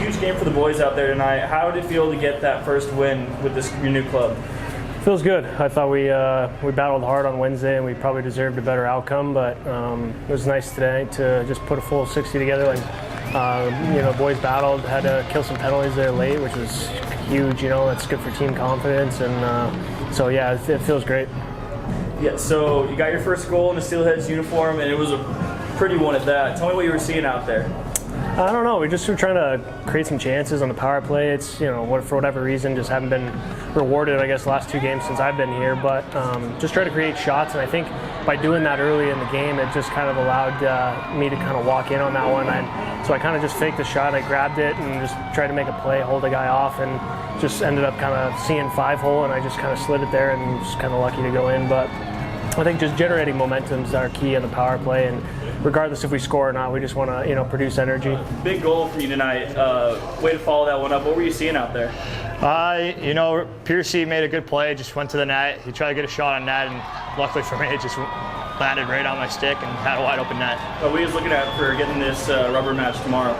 huge game for the boys out there tonight. How did it feel to get that first win with your new club? Feels good. I thought we battled hard on Wednesday and we probably deserved a better outcome, but it was nice today to just put a full 60 together. Like, boys battled, had to kill some penalties there late, which was huge. That's good for team confidence, and so yeah, it feels great. Yeah. So you got your first goal in the Steelheads uniform, and it was a pretty one at that. Tell me what you were seeing out there. I don't know. We just were trying to create some chances on the power play. It's, for whatever reason, just haven't been rewarded, I guess, the last 2 games since I've been here. But just try to create shots, and I think by doing that early in the game, it just kind of allowed me to kind of walk in on that one. So I kind of just faked the shot. I grabbed it and just tried to make a play, hold a guy off, and just ended up kind of seeing 5-hole, and I just kind of slid it there and was kind of lucky to go in. But I think just generating momentum is our key on the power play, and regardless if we score or not, we just want to produce energy. Big goal from you tonight. Way to follow that one up. What were you seeing out there? Piercy made a good play. Just went to the net. He tried to get a shot on net, and luckily for me, it just landed right on my stick and had a wide open net. What are you looking at for getting this rubber match tomorrow?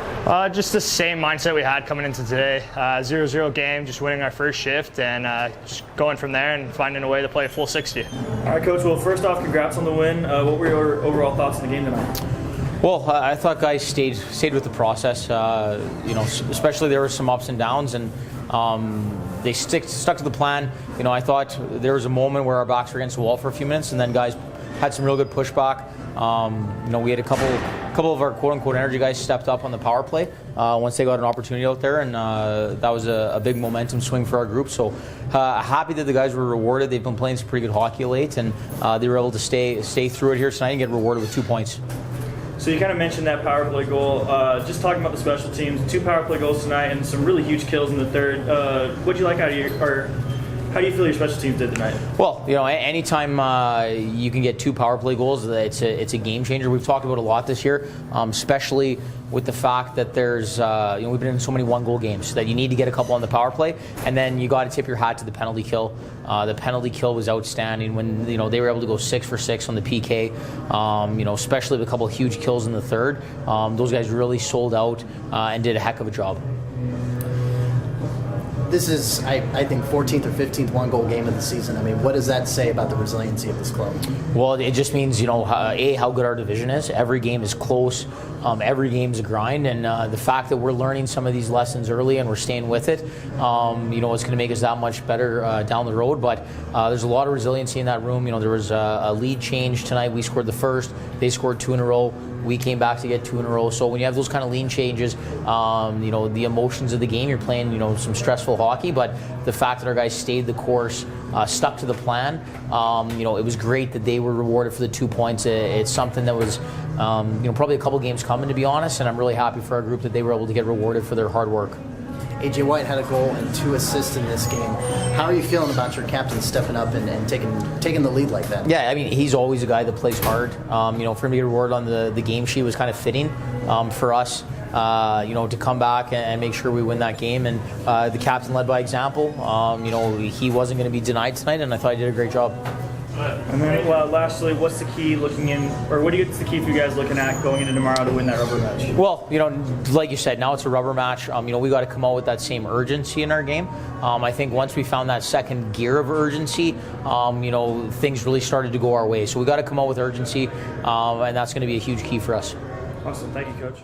Just the same mindset we had coming into today. 0-0 game, just winning our first shift, and just going from there and finding a way to play a full 60. All right, Coach. Well, first off, congrats on the win. What were your overall thoughts on the game tonight? Well, I thought guys stayed with the process. Especially there were some ups and downs, and they stuck to the plan. I thought there was a moment where our backs were against the wall for a few minutes, and then guys had some real good pushback. We had a couple of our quote-unquote energy guys stepped up on the power play once they got an opportunity out there, and that was a big momentum swing for our group. So happy that the guys were rewarded. They've been playing some pretty good hockey late, and they were able to stay through it here tonight and get rewarded with 2 points. So you kind of mentioned that power play goal. Just talking about the special teams, 2 power play goals tonight and some really huge kills in the third. What did you like out of how do you feel your special teams did tonight? Well, anytime you can get 2 power play goals, it's a game changer. We've talked about a lot this year, especially with the fact that there's we've been in so many 1-goal games that you need to get a couple on the power play, and then you got to tip your hat to the penalty kill. The penalty kill was outstanding when they were able to go 6 for 6 on the PK. Especially with a couple of huge kills in the third. Those guys really sold out and did a heck of a job. This is, I think, 14th or 15th 1-goal game of the season. I mean, what does that say about the resiliency of this club? Well, it just means, how good our division is. Every game is close. Every game's a grind. And the fact that we're learning some of these lessons early and we're staying with it, it's going to make us that much better down the road. But there's a lot of resiliency in that room. There was a lead change tonight. We scored the first. They scored 2 in a row. We came back to get 2 in a row. So when you have those kind of lean changes, the emotions of the game, you're playing, some stressful hockey, but the fact that our guys stayed the course, stuck to the plan, it was great that they were rewarded for the 2 points. It's something that was, probably a couple games coming, to be honest, and I'm really happy for our group that they were able to get rewarded for their hard work. A.J. White had a goal and 2 assists in this game. How are you feeling about your captain stepping up and taking the lead like that? Yeah, he's always a guy that plays hard. For him to get rewarded on the game sheet was kind of fitting for us. To come back and make sure we win that game. And the captain led by example. He wasn't going to be denied tonight, and I thought he did a great job. And then, lastly, what's the key what's the key for you guys looking at going into tomorrow to win that rubber match? Well, like you said, now it's a rubber match. We got to come out with that same urgency in our game. I think once we found that second gear of urgency, things really started to go our way. So we got to come out with urgency, and that's going to be a huge key for us. Awesome. Thank you, Coach.